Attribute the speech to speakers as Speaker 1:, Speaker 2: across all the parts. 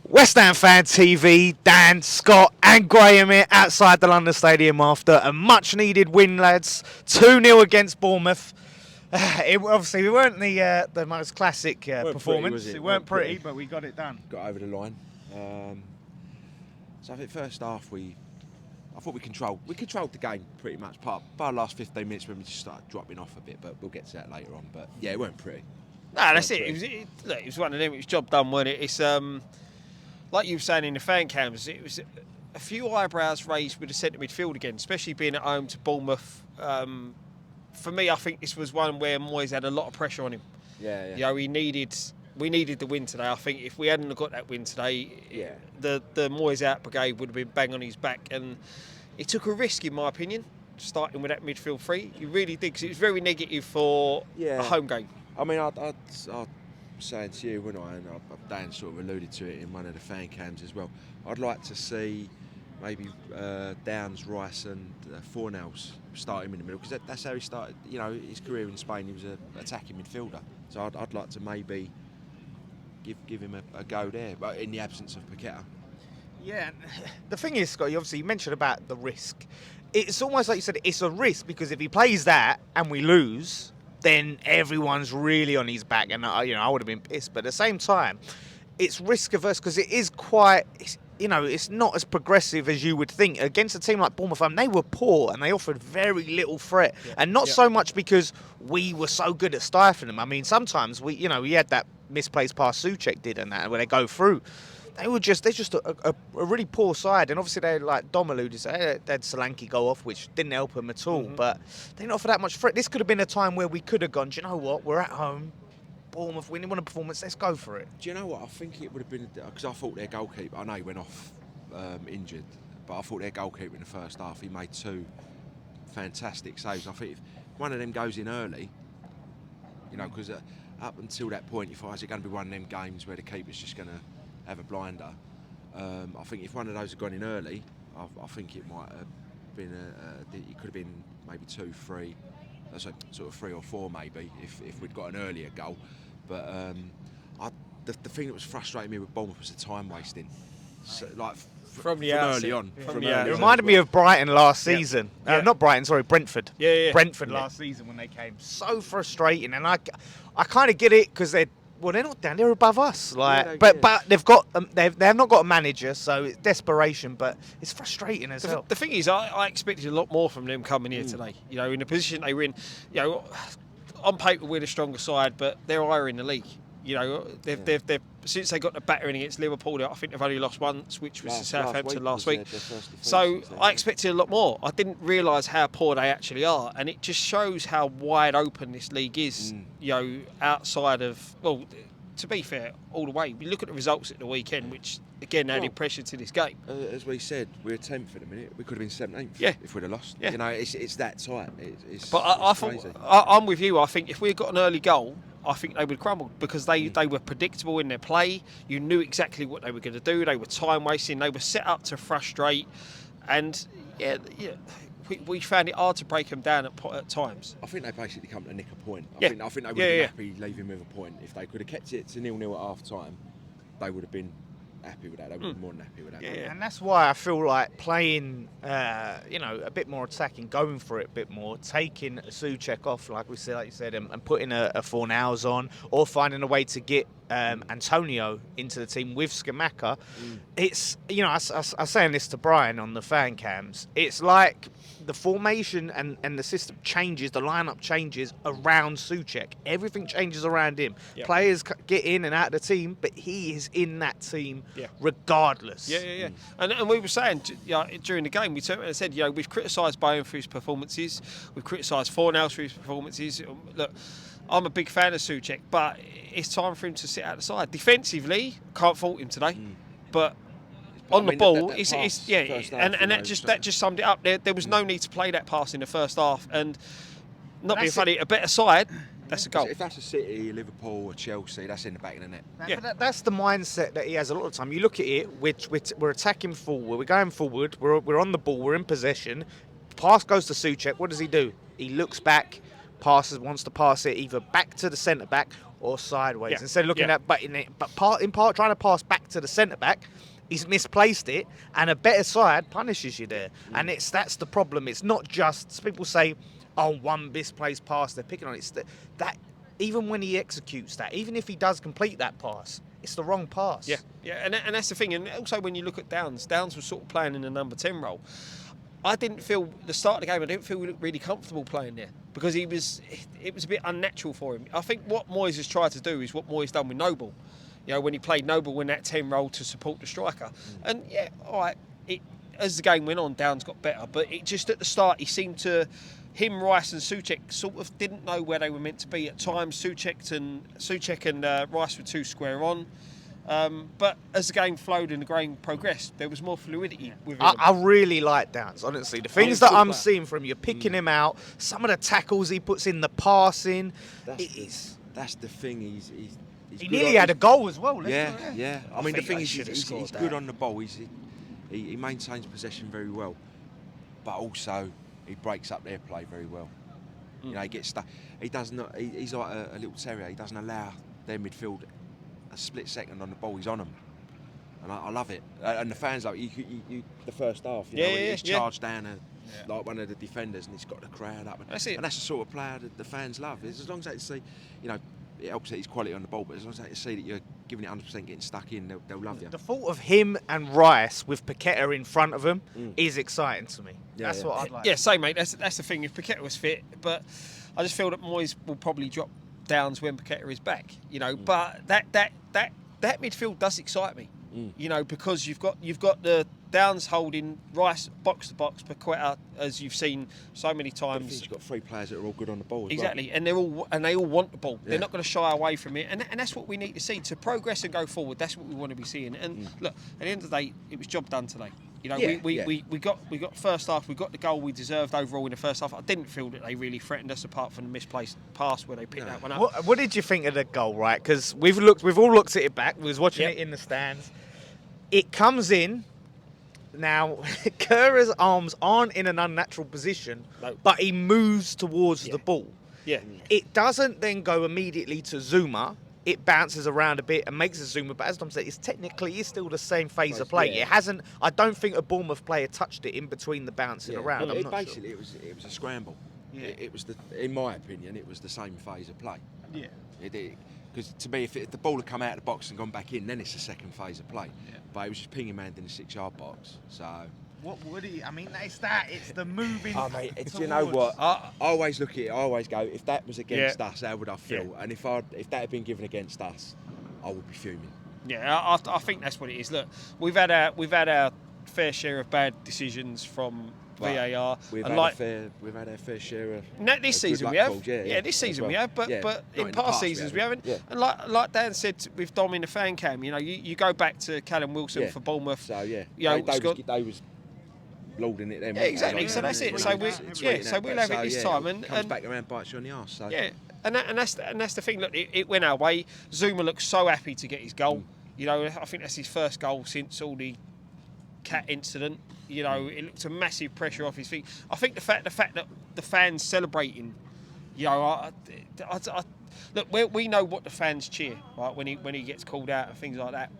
Speaker 1: West Ham Fan TV, Dan, Scott and Graham here outside the London Stadium after a much needed win, lads. 2-0 against Bournemouth. Obviously we weren't the most classic performance.
Speaker 2: Pretty,
Speaker 1: it weren't pretty, but we got it done.
Speaker 2: Got over the line. So I think first half I thought we controlled the game pretty much. Part the last 15 minutes when we just started dropping off a bit, but we'll get to that later on. But yeah, it weren't pretty.
Speaker 3: No, that's it. It was one of them. It was job done, wasn't it? It's like you were saying in the fan cams. It was a few eyebrows raised with the centre midfield again, especially being at home to Bournemouth. For me, I think this was one where Moyes had a lot of pressure on him.
Speaker 2: Yeah.
Speaker 3: You know, we needed the win today. I think if we hadn't got that win today, the Moyes out brigade would have been bang on his back, and he took a risk, in my opinion, starting with that midfield three. He really did, because it was very negative for a home game.
Speaker 2: I mean, I was saying to you, wouldn't I? And Dan sort of alluded to it in one of the fan cams as well. I'd like to see maybe Downes, Rice and Fornals start him in the middle, because that's how he started. You know, his career in Spain, he was an attacking midfielder. So I'd like to maybe give him a go there, but in the absence of Paqueta.
Speaker 1: Yeah, the thing is, Scott, you mentioned about the risk. It's almost like you said, it's a risk, because if he plays that and we lose, then everyone's really on his back, and I would have been pissed. But at the same time, it's risk averse, because it is quite, it's not as progressive as you would think against a team like Bournemouth. They were poor and they offered very little threat, and not so much because we were so good at stifling them. I mean, sometimes we had that misplaced pass Soucek did, and that where they go through. They're just a really poor side, and obviously they, like Dom alluded to, they had Solanke go off, which didn't help them at all. But they didn't offer that much threat. This could have been a time where we could have gone, do you know what? We're at home, Bournemouth, we want a performance. Let's go for it.
Speaker 2: Do you know what? I think it would have been, because I thought their goalkeeper, I know he went off injured, but I thought their goalkeeper in the first half, he made 2 fantastic saves. I think if one of them goes in early, because up until that point, you thought, is it going to be one of them games where the keeper's just going to have a blinder? I think if one of those had gone in early, I think it might have been it could have been maybe 2, 3, so sort of 3 or 4 maybe if we'd got an earlier goal. But the thing that was frustrating me with Bournemouth was the time wasting. So, like from early on.
Speaker 1: It reminded me of Brighton last season. Not Brighton, sorry, Brentford. Brentford last season when they came. So frustrating, and I kind of get it, because they're not down. They're above us. But they've got they've not got a manager, so it's desperation. But it's frustrating as hell.
Speaker 3: The thing is, I expected a lot more from them coming here today. In the position they were in. On paper we're the stronger side, but they're higher in the league. They've since they got the battering against Liverpool, I think they've only lost once, which was to Southampton last week. So I expected a lot more. I didn't realise how poor they actually are, and it just shows how wide open this league is. Outside of, well, to be fair, all the way. We look at the results at the weekend, which again added pressure to this game.
Speaker 2: As we said, we're 10th at the minute. We could have been 17th if we'd have lost.
Speaker 3: Yeah.
Speaker 2: It's that tight.
Speaker 3: I thought, I'm with you. I think if we had got an early goal, I think they would have crumbled, because they were predictable in their play. You knew exactly what they were going to do. They were time wasting. They were set up to frustrate, and we found it hard to break them down at times.
Speaker 2: I think they basically come to nick a point. I think they would have been happy leaving with a point. If they could have kept it to 0-0 at half time, they would have been happy with that. They would have been more than happy with that.
Speaker 1: Yeah, and that's why I feel like playing, a bit more attacking, going for it a bit more, taking Soucek off, like you said, and putting a Fornals on, or finding a way to get Antonio into the team with Scamacca. It's, I was saying this to Brian on the fan cams. It's like the formation and the system changes, the lineup changes around Soucek. Everything changes around him. Yep. Players get in and out of the team, but he is in that team regardless.
Speaker 3: Yeah. And we were saying during the game, we turned and said, we've criticised Bowen for his performances, we've criticised Fornals for his performances. Look, I'm a big fan of Soucek, but it's time for him to sit out the side. Defensively, can't fault him today, but on the ball, and that just summed it up. There was no need to play that pass in the first half, and not being funny, a better side, that's a goal.
Speaker 2: If that's a City, Liverpool, or Chelsea, that's in the back of the net.
Speaker 1: But that's the mindset that he has a lot of time. You look at it, we're attacking forward, we're going forward, we're on the ball, we're in possession. Pass goes to Soucek. What does he do? He looks back, wants to pass it either back to the centre back or sideways.
Speaker 3: Yeah.
Speaker 1: Instead of looking
Speaker 3: Yeah.
Speaker 1: at in part trying to pass back to the centre back, he's misplaced it, and a better side punishes you there. And that's the problem. It's not just people say, "Oh, one misplaced pass," they're picking on it. It's that even when he executes that, even if he does complete that pass, it's the wrong pass.
Speaker 3: Yeah, and that's the thing. And also when you look at Downes was sort of playing in the number 10 role. I didn't feel the start of the game. I didn't feel really comfortable playing there because it was a bit unnatural for him. I think what Moyes has tried to do is what Moyes done with Noble. You know, when he played Noble in that 10 role to support the striker. And yeah, all right. As the game went on, Downes got better, but it just at the start he seemed to. Him, Rice and Soucek sort of didn't know where they were meant to be at times. Soucek and Rice were too square on. But as the game flowed and the game progressed, there was more fluidity with him.
Speaker 1: I really like Downes, honestly. The things that I'm seeing from you, picking him out, some of the tackles he puts in, the passing,
Speaker 2: That's the thing. He's
Speaker 1: he
Speaker 2: good
Speaker 1: nearly had a goal as well.
Speaker 2: Yeah. I mean, the
Speaker 1: think
Speaker 2: thing
Speaker 1: they
Speaker 2: is,
Speaker 1: should have
Speaker 2: he's
Speaker 1: scored
Speaker 2: good
Speaker 1: that.
Speaker 2: on the ball. He maintains possession very well, but also he breaks up their play very well. You know, he gets stuck. He does not. He's like a little terrier. He doesn't allow their midfield a split second on the ball. He's on them, and I love it. And the fans like you the first half. You know, when he's charged down like one of the defenders, and he's got the crowd up.
Speaker 3: That's it.
Speaker 2: And that's the sort of player that the fans love. As long as they see, you know, it helps that he's quality on the ball, but as long as they see that you're giving it 100%, getting stuck in, they'll love you.
Speaker 1: The thought of him and Rice with Paqueta in front of him is exciting to me. That's what I'd like.
Speaker 3: Yeah, same, mate. That's the thing. If Paqueta was fit, but I just feel that Moyes will probably drop Downes when Paqueta is back. You know, but that midfield does excite me. You know, because you've got the Downes holding Rice box to box, Paqueta, as you've seen so many times.
Speaker 2: You've got three players that are all good on the ball.
Speaker 3: Exactly, and they all want the ball. They're not going to shy away from it, and that's what we need to see to progress and go forward. That's what we want to be seeing. And look, at the end of the day, it was job done today. You know, we got first half. We got the goal we deserved overall in the first half. I didn't feel that they really threatened us apart from the misplaced pass where they picked that one up.
Speaker 1: What did you think of the goal? Right, because we've all looked at it back. We was watching it in the stands. It comes in. Now, Kerr's arms aren't in an unnatural position, but he moves towards the ball.
Speaker 3: Yeah.
Speaker 1: It doesn't then go immediately to Zuma. It bounces around a bit and makes a Zuma. But as Tom said, it's still the same phase of play.
Speaker 2: Yeah.
Speaker 1: It hasn't. I don't think a Bournemouth player touched it in between the bouncing around.
Speaker 2: Well,
Speaker 1: I'm not
Speaker 2: basically,
Speaker 1: sure.
Speaker 2: it was a scramble.
Speaker 1: Yeah.
Speaker 2: It was in my opinion, it was the same phase of play.
Speaker 1: Yeah.
Speaker 2: Because to me, if the ball had come out of the box and gone back in, then it's the second phase of play. Yeah. But it was just pinging man in the 6-yard box. So.
Speaker 1: What would he? I mean, it's that. It's the moving.
Speaker 2: Oh, mate, you know what? I always look at it. I always go, if that was against us, how would I feel? Yeah. And if that had been given against us, I would be fuming.
Speaker 3: Yeah, I think that's what it is. Look, we've had our fair share of bad decisions from VAR.
Speaker 2: We've had our fair share of.
Speaker 3: This season we have.
Speaker 2: Calls,
Speaker 3: this season we have, but in past seasons we haven't.
Speaker 2: Yeah.
Speaker 3: And like Dan said with Dom in the fan cam, you know, you go back to Callum Wilson for Bournemouth.
Speaker 2: So
Speaker 3: you
Speaker 2: know,
Speaker 3: they
Speaker 2: was lording it then.
Speaker 3: Yeah, exactly. So that's it. So we'll have it this time, and
Speaker 2: comes back around, bites you on the arse. So.
Speaker 3: Yeah, and that's the thing. Look, it went our way. Zuma looked so happy to get his goal. You know, I think that's his first goal since all the cat incident. You know, it looked a massive pressure off his feet. I think the fact that the fans celebrating, you know, look, we know what the fans cheer, right, when he gets called out and things like that.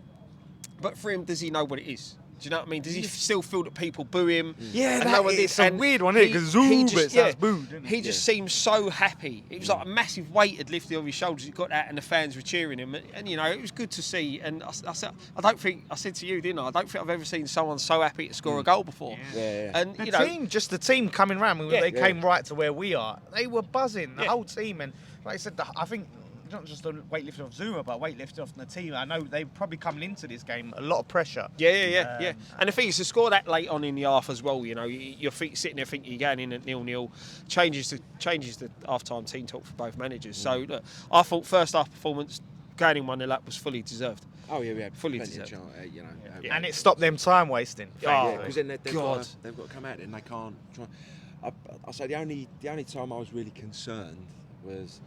Speaker 3: But for him, does he know what it is? Do you know what I mean? Does he still feel that people boo him?
Speaker 1: Yeah, it's a weird one, isn't it? Because booed.
Speaker 3: He just seemed so happy. It was like a massive weight had lifted off his shoulders. He got that, and the fans were cheering him. And you know, it was good to see. And I said to you, didn't I? I don't think I've ever seen someone so happy to score a goal before.
Speaker 2: Yeah.
Speaker 3: And
Speaker 1: the team coming round. They came right to where we are. They were buzzing, the whole team. And like I said, I think. Not just the weightlifting of Zuma, but weightlifting off the team. I know they're probably coming into this game a lot of pressure.
Speaker 3: Yeah. And the thing is, to score that late on in the half as well, you know, your feet sitting there thinking you're going in at 0-0, changes the half-time team talk for both managers. So look, I thought first half performance, going in 1-0 up was fully deserved.
Speaker 2: Oh yeah, we had
Speaker 3: fully
Speaker 2: plenty
Speaker 3: deserved.
Speaker 1: And it stopped them time wasting.
Speaker 2: Because then they've got to come out and they can't try. I say the only time I was really concerned was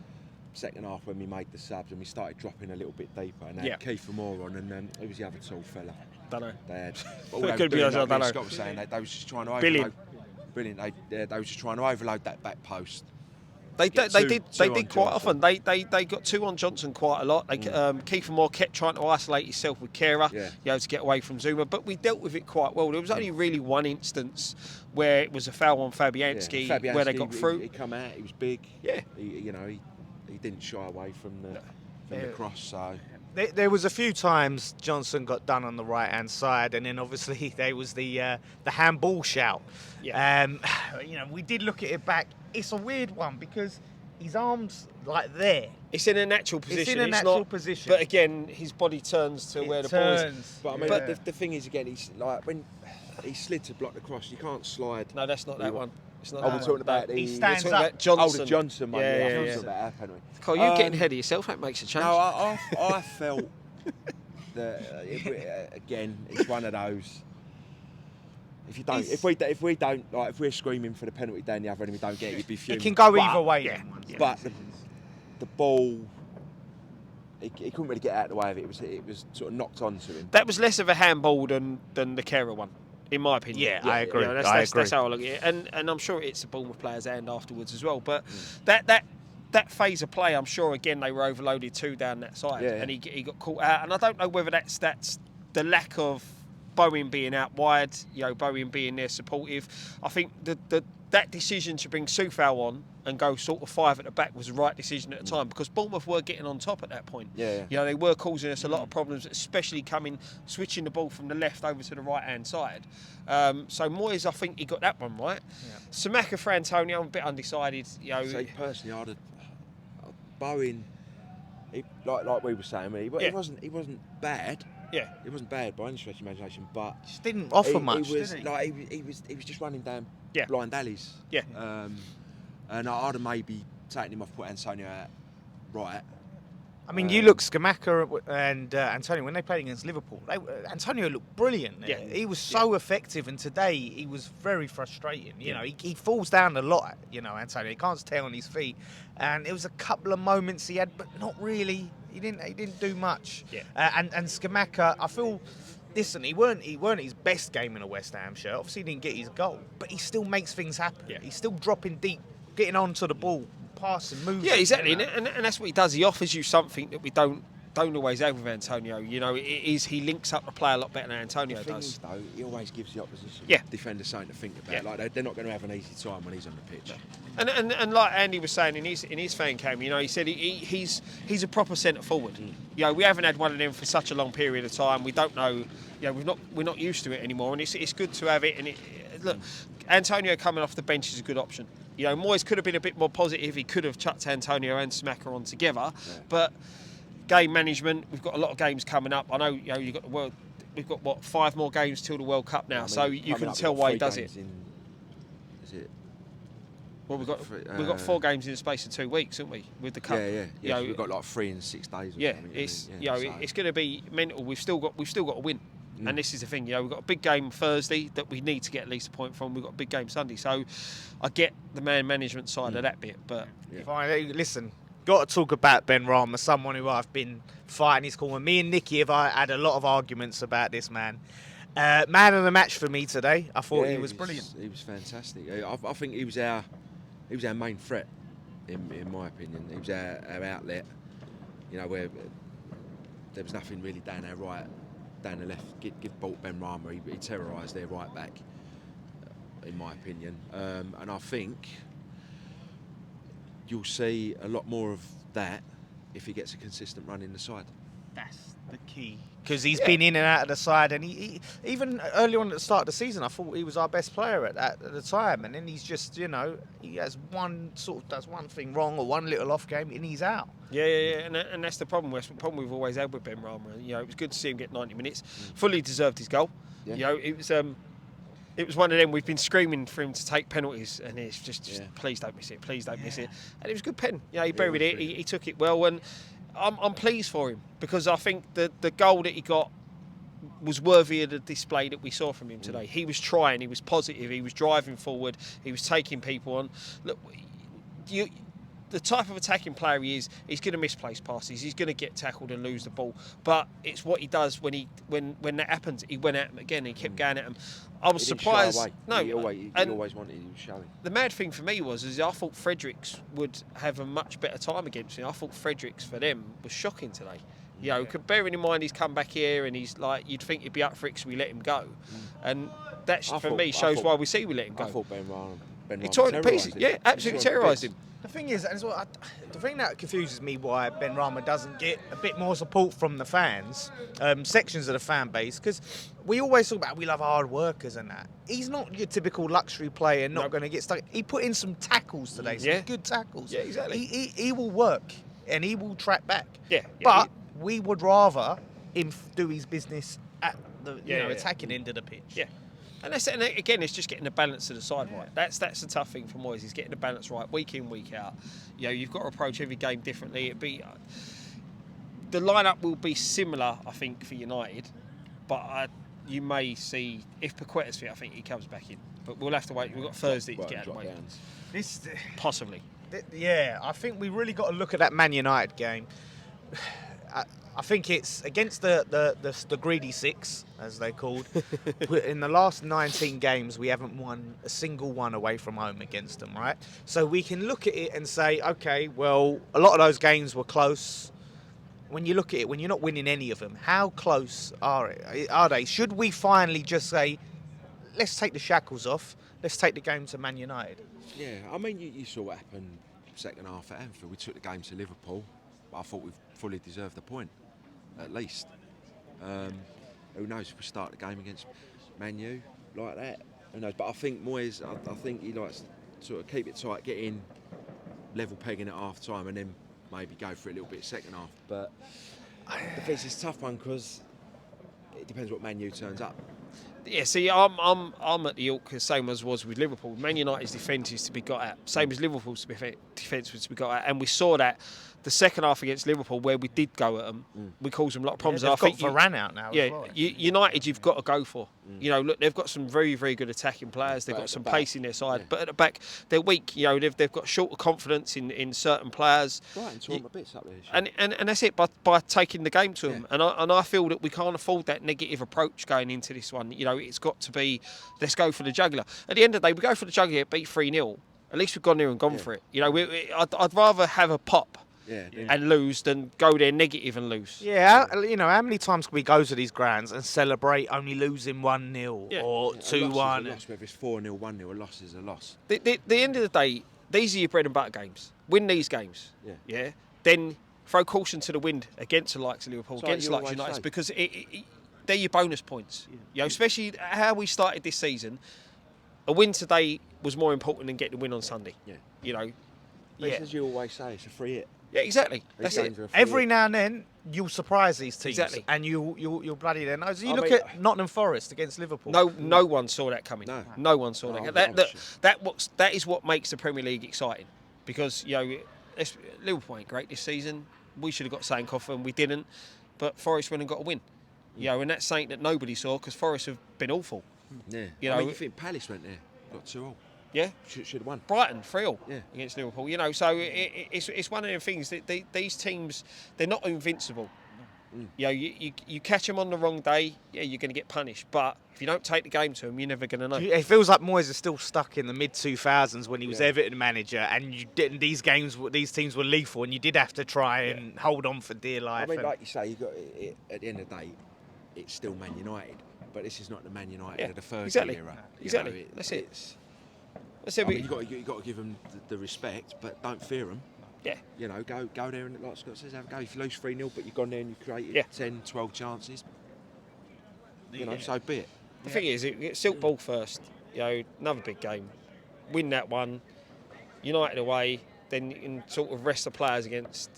Speaker 2: second half when we made the subs and we started dropping a little bit deeper and they had Kiefer Moore on and who was the other tall fella?
Speaker 3: Don't know.
Speaker 2: They had. Scott was saying they was just trying to overload. Brilliant. They was just trying to overload that back post
Speaker 3: They
Speaker 2: get
Speaker 3: did
Speaker 2: two
Speaker 3: quite
Speaker 2: on Johnson.
Speaker 3: often. They got 2 on Johnson quite a lot. Kiefer Moore kept trying to isolate himself with Kehrer, to get away from Zuma. But we dealt with it quite well. There was only really one instance where it was a foul on Fabianski, where they got through.
Speaker 2: He come out. He was big.
Speaker 3: Yeah.
Speaker 2: He didn't shy away from the cross. So.
Speaker 1: There was a few times Johnson got done on the right-hand side, and then obviously there was the handball shout.
Speaker 3: Yeah.
Speaker 1: We did look at it back. It's a weird one because his arms like there.
Speaker 3: It's in a natural position.
Speaker 1: It's in a natural position.
Speaker 3: But again, his body turns to where the ball is.
Speaker 2: But I mean, the thing is, again, he's like when he slid to block the cross, you can't slide.
Speaker 3: No, that's not that one. It's not
Speaker 2: we're talking about
Speaker 1: he stands up.
Speaker 3: About Johnson.
Speaker 2: Oh, the Johnson one.
Speaker 3: Yeah.
Speaker 2: I thought about our penalty.
Speaker 3: Carl, you're getting ahead of yourself. That makes a change.
Speaker 2: No, I felt that again, it's one of those. If we don't, like, if we're screaming for the penalty down the other end and we don't get it, you'd be fuming.
Speaker 1: It can go either way.
Speaker 3: Yeah.
Speaker 2: But the ball, he couldn't really get out of the way of it. It was sort of knocked onto him.
Speaker 3: That was less of a handball than the Kehrer one, in my opinion.
Speaker 1: Yeah, I agree.
Speaker 3: That's how I look at it. And I'm sure it's the Bournemouth players' hand afterwards as well. But that phase of play, I'm sure, again, they were overloaded 2 down that side. And he got caught out. And I don't know whether that's the lack of Bowen being out wide, Bowen being there supportive. I think that decision to bring Soufal on and go sort of 5 at the back was the right decision at the time, because Bournemouth were getting on top at that point. They were causing us a lot of problems, especially switching the ball from the left over to the right-hand side. So Moyes, I think he got that one right. Samaka for Antonio, I'm a bit undecided.
Speaker 2: So personally, Bowen, like we were saying, he wasn't bad.
Speaker 3: Yeah,
Speaker 2: it wasn't bad by any stretch of imagination, but
Speaker 1: just didn't offer much.
Speaker 2: He was
Speaker 1: did he?
Speaker 2: like he was just running down blind alleys.
Speaker 3: Yeah,
Speaker 2: and I'd have maybe taken him off, put Antonio out right.
Speaker 1: I mean, you look Scamacca and Antonio when they played against Liverpool. Antonio looked brilliant.
Speaker 3: Yeah,
Speaker 1: he was so effective, and today he was very frustrating. He falls down a lot. Antonio, he can't stay on his feet, and there was a couple of moments he had, but not really. He didn't do much.
Speaker 3: Yeah.
Speaker 1: And Scamacca, I feel. Listen, he weren't his best game in a West Ham shirt. Obviously, he didn't get his goal, but he still makes things happen.
Speaker 3: Yeah.
Speaker 1: He's still dropping deep, getting onto the ball, passing, moving.
Speaker 3: Yeah, exactly, and that's what he does. He offers you something that we don't always have with Antonio. He links up the play a lot better than Antonio does.
Speaker 2: Is, though, he always gives the opposition defender something to think about.
Speaker 3: Yeah.
Speaker 2: Like they're not going to have an easy time when he's on the pitch.
Speaker 3: And like Andy was saying in his fan cam, he said he's a proper centre forward. We haven't had one of them for such a long period of time. We don't know. We're not used to it anymore, and it's good to have it. And look, Antonio coming off the bench is a good option. Moyes could have been a bit more positive. He could have chucked Antonio and Scamacca on together, but game management. We've got a lot of games coming up. I know. You've got the world. We've got 5 more games till the World Cup now, so you can tell why he does it.
Speaker 2: Is it?
Speaker 3: Well, we've got 4 games in the space of 2 weeks, haven't we? With the cup.
Speaker 2: Yeah. We've got like 3 in 6 days.
Speaker 3: It's it's going to be mental. We've still got to win, and this is the thing. We've got a big game Thursday that we need to get at least a point from. We've got a big game Sunday, so I get the man management side of that bit, but
Speaker 1: if I listen. Got to talk about Benrahma, someone who I've been fighting his corner. Me and Nicky have had a lot of arguments about this man. Man of the match for me today. I thought he was brilliant.
Speaker 2: He was fantastic. I think he was our main threat, in my opinion. He was our outlet. Where there was nothing really down our right, down the left. Give ball to Benrahma. He terrorised their right back, in my opinion. And I think you'll see a lot more of that if he gets a consistent run in the side.
Speaker 1: That's the key. Because he's been in and out of the side, and he even early on at the start of the season, I thought he was our best player at the time. And then he's just, he has does one thing wrong or one little off game, and he's out.
Speaker 3: Yeah, and that's the problem. That's the problem we've always had with Benrahma. It was good to see him get 90 minutes. Fully deserved his goal. Yeah. It was one of them. We've been screaming for him to take penalties, and it's just please don't miss it, please don't miss it. And it was a good pen. He buried it. He took it well, and I'm pleased for him, because I think the goal that he got was worthy of the display that we saw from him today. He was trying, he was positive, he was driving forward, he was taking people on. Look, the type of attacking player he is, he's going to misplace passes. He's going to get tackled and lose the ball. But it's what he does when that happens. He went at him again and he kept going at him. I was
Speaker 2: He didn't
Speaker 3: surprised.
Speaker 2: shy away.
Speaker 3: No,
Speaker 2: he always wanted him showing.
Speaker 3: the mad thing for me is I thought Fredericks would have a much better time against him. I thought Fredericks for them was shocking today. You know, bearing in mind he's come back here and he's like, you'd think he'd be up for it because we let him go. And that, for me, shows why we see we let him go.
Speaker 2: I thought Benrahma
Speaker 3: he tore it to pieces. Yeah, absolutely terrorised him.
Speaker 1: The thing is, and the thing that confuses me why Benrahma doesn't get a bit more support from the fans, sections of the fan base, because we always talk about we love hard workers and that. He's not your typical luxury player, not going to get stuck. He put in some tackles today, some good tackles.
Speaker 3: Yeah, exactly.
Speaker 1: He will work and he will track back.
Speaker 3: Yeah,
Speaker 1: but we would rather him do his business at the attacking end of the pitch.
Speaker 3: Yeah. And again, it's just getting the balance to the side right. That's the tough thing for Moyes. He's getting the balance right week in, week out. You know, you've got to approach every game differently. The lineup will be similar, I think, for United, but you may see if Paqueta's fit, I think he comes back in. But we'll have to wait. We've got Thursday to get out of the way. Possibly.
Speaker 1: Yeah, I think we really got to look at that Man United game. I think it's against the greedy six, as they're called. In the last 19 games, we haven't won a single one away from home against them, right? So we can look at it and say, okay, well, a lot of those games were close. When you look at it, when you're not winning any of them, how close are they? Should we finally just say, let's take the shackles off, let's take the game to Man United?
Speaker 2: Yeah, I mean, you saw what happened second half at Anfield. We took the game to Liverpool. I thought we fully deserved the point, at least. Who knows if we start the game against Man U like that? Who knows? But I think Moyes, I think he likes to sort of keep it tight, get in, level pegging at half time, and then maybe go for it a little bit second half. But the defence is a tough one because it depends what Man U turns up.
Speaker 3: Yeah, see, I'm at the ilk, same as was with Liverpool. Man United's defence is to be got at, same as Liverpool's defence was to be got at, and we saw that the second half against Liverpool where we did go at them, we caused them a lot of problems.
Speaker 1: They've got Varane out now.
Speaker 3: Yeah,
Speaker 1: as well.
Speaker 3: United, you've got to go for. You know, look, they've got some very, very good attacking players. They've got some pace in their side, but at the back they're weak. You know, they've got short of confidence in certain players.
Speaker 2: Right, and tore them a bit up there.
Speaker 3: And that's it by taking the game to them. And I feel that we can't afford that negative approach going into this one. You know, it's got to be let's go for the jugular. At the end of the day, we go for the jugular, beat 3-0. At least we've gone there and gone for it. You know, I'd rather have a pop. And lose than go there negative and lose.
Speaker 1: Yeah, you know, how many times can we go to these grounds and celebrate only losing 1-0 or 2-1?
Speaker 2: Whether it's 4-0, 1-0, a loss is a loss.
Speaker 3: The end of the day, these are your bread and butter games. Win these games. Yeah. Then throw caution to the wind against the likes of Liverpool, against the likes of United, because they're your bonus points. You know, especially how we started this season. A win today was more important than getting a win on Sunday. Yeah. You know.
Speaker 2: But as you always say, it's a free hit.
Speaker 3: Yeah, exactly. That's it.
Speaker 1: Every now and then, you'll surprise these teams.
Speaker 3: Exactly.
Speaker 1: And you'll bloody then. So you look at Nottingham Forest against Liverpool.
Speaker 3: No one saw that coming. No one saw that. That is what makes the Premier League exciting. Because, you know, Liverpool ain't great this season. We should have got Sankoff and we didn't. But Forest went and got a win. You know, and that's something that nobody saw because Forest have been awful.
Speaker 2: Yeah.
Speaker 3: You know,
Speaker 2: you think Palace went there, got 2-2.
Speaker 3: Yeah,
Speaker 2: should have won.
Speaker 3: Brighton 3-0 against Liverpool. You know, so it's one of them things that these teams, they're not invincible. You know, you catch them on the wrong day, you're going to get punished. But if you don't take the game to them, you're never going to know.
Speaker 1: It feels like Moyes is still stuck in the mid 2000s when he was Everton manager, and these teams were lethal, and you did have to try and hold on for dear life.
Speaker 2: I mean, like you say, you got at the end of the day, it's still Man United, but this is not the Man United of the Fergie era.
Speaker 3: Exactly. That's it.
Speaker 2: You've got to give them the respect, but don't fear them.
Speaker 3: Yeah.
Speaker 2: You know, go there and, like Scott says, have a go. If you lose 3-0, but you've gone there and you've created 10, 12 chances, you know, so be it.
Speaker 3: The thing is, Silk ball first. You know, another big game. Win that one. United away. Then you can sort of rest the players against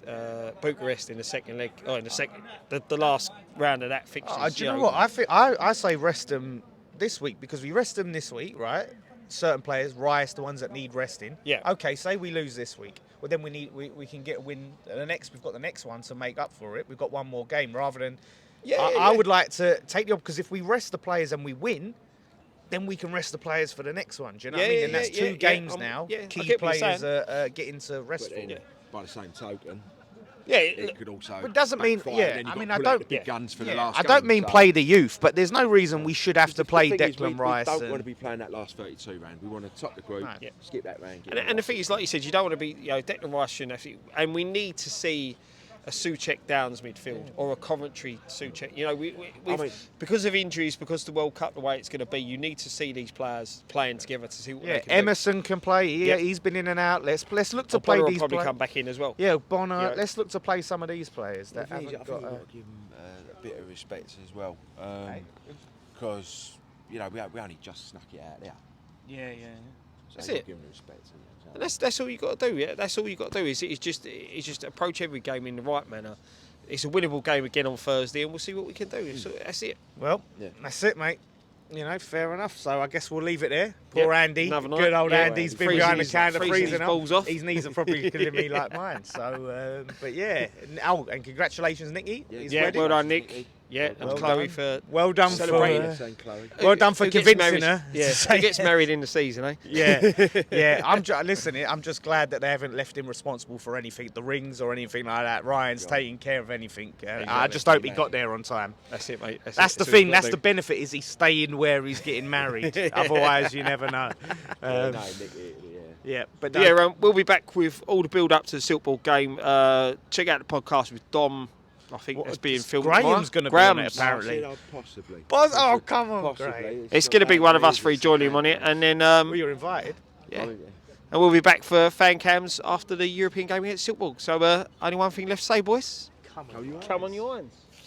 Speaker 3: Bucharest in the second leg. Oh, in the last round of that fixture.
Speaker 1: Do you know what? I say rest them this week because we rest them this week, right? Certain players, Rice, the ones that need resting.
Speaker 3: Yeah.
Speaker 1: Okay, say we lose this week. Well, then we can get a win. We've got the next one to make up for it. We've got one more game rather than. I would like to take the because if we rest the players and we win, then we can rest the players for the next one. Do you know what I mean? And that's two games now.
Speaker 3: I
Speaker 1: Key
Speaker 3: get what you're
Speaker 1: players
Speaker 3: saying.
Speaker 1: are getting to rest for.
Speaker 2: But by the same token,
Speaker 3: Yeah,
Speaker 2: it could also.
Speaker 1: But it doesn't mean-
Speaker 2: backfire,
Speaker 1: yeah,
Speaker 2: and then you've
Speaker 1: I
Speaker 2: got
Speaker 1: mean,
Speaker 2: to
Speaker 1: I
Speaker 2: pull out
Speaker 1: don't-
Speaker 2: the big
Speaker 1: yeah.
Speaker 2: guns for the
Speaker 1: Yeah,
Speaker 2: last.
Speaker 1: I don't
Speaker 2: game,
Speaker 1: mean
Speaker 2: so-
Speaker 1: play the youth, but there's no reason we should have to
Speaker 2: The
Speaker 1: play
Speaker 2: thing is,
Speaker 1: Declan
Speaker 2: we
Speaker 1: Rice.
Speaker 2: don't
Speaker 1: and-
Speaker 2: want to be playing that last 32 round. We want to top the group,
Speaker 1: Right.
Speaker 2: skip that round.
Speaker 3: and the thing is, like you said, you don't want to be, Declan Rice shouldn't have to, and we need to see a Soucek Downes midfield or a Coventry Soucek. We've,
Speaker 2: I mean-
Speaker 3: because of injuries, because of the World Cup the way it's going to be, you need to see these players playing together to see what
Speaker 1: Yeah,
Speaker 3: they can
Speaker 1: Emerson can play.
Speaker 3: Yep.
Speaker 1: He's been in and out. Let's look to
Speaker 3: do.
Speaker 1: play
Speaker 3: Bonner will
Speaker 1: these
Speaker 3: probably
Speaker 1: players.
Speaker 3: come back in as well.
Speaker 1: Yeah, Bonner.
Speaker 3: Yeah.
Speaker 1: Let's look to play some of these players
Speaker 2: The
Speaker 1: that
Speaker 2: thing is, I
Speaker 1: haven't
Speaker 2: think
Speaker 1: got.
Speaker 2: we've got to give them a bit of respect as well, because we only just snuck it out there.
Speaker 1: Yeah.
Speaker 2: So
Speaker 3: That's
Speaker 2: you've got
Speaker 3: it.
Speaker 2: to give them respect.
Speaker 3: And that's all you got to do. Yeah, that's all you got to do. Is just approach every game in the right manner. It's a winnable game again on Thursday, and we'll see what we can do. So that's it.
Speaker 1: Well,
Speaker 2: Yeah.
Speaker 1: that's it, mate. Fair enough. So I guess we'll leave it there. Poor
Speaker 3: Yep.
Speaker 1: Andy,
Speaker 3: Another night.
Speaker 1: good old
Speaker 3: Yeah.
Speaker 1: Andy's been
Speaker 3: Freezing
Speaker 1: behind the
Speaker 3: his-
Speaker 1: counter,
Speaker 3: freezing
Speaker 1: freezing
Speaker 3: his
Speaker 1: up.
Speaker 3: balls off.
Speaker 1: His knees are probably killing me like mine. So, but yeah. And congratulations, Nicky.
Speaker 2: Yeah,
Speaker 1: His
Speaker 3: Yeah,
Speaker 1: wedding.
Speaker 3: well done, Nick. Yeah, and
Speaker 1: Well
Speaker 3: Chloe
Speaker 1: done.
Speaker 3: for
Speaker 1: Well done for
Speaker 3: Celebrating.
Speaker 2: Saying Chloe.
Speaker 1: well done for
Speaker 3: Who gets
Speaker 1: convincing
Speaker 3: married-
Speaker 1: her.
Speaker 3: Yeah,
Speaker 1: to say
Speaker 3: who gets married in the season, eh?
Speaker 1: Yeah. I'm just glad that they haven't left him responsible for anything, the rings or anything like that. Ryan's taking care of anything. I just hope he got there on time.
Speaker 3: That's it, mate.
Speaker 1: That's the
Speaker 3: what
Speaker 1: thing.
Speaker 3: we've
Speaker 1: That's
Speaker 3: got
Speaker 1: the
Speaker 3: to
Speaker 1: benefit. Is he's staying where he's getting married. Otherwise, you never know.
Speaker 2: No, Nick,
Speaker 1: Yeah, but
Speaker 3: do. Yeah, we'll be back with all the build up to the Silkball game. Check out the podcast with Dom. I think
Speaker 1: What,
Speaker 3: that's being filmed.
Speaker 1: Graham's
Speaker 3: tomorrow.
Speaker 1: gonna be on it,
Speaker 3: Graham's.
Speaker 1: apparently.
Speaker 2: Possibly.
Speaker 1: Oh, come on,
Speaker 2: Possibly.
Speaker 1: Graham.
Speaker 3: It's going to be one of us three joining him on it, and then
Speaker 1: Well, you're invited.
Speaker 3: yeah,
Speaker 2: Oh, yeah.
Speaker 3: and we'll be back for fan cams after the European game against Silkball. So only one thing left to say, boys.
Speaker 1: Come
Speaker 2: Oh, you are?
Speaker 3: Come on, your irons.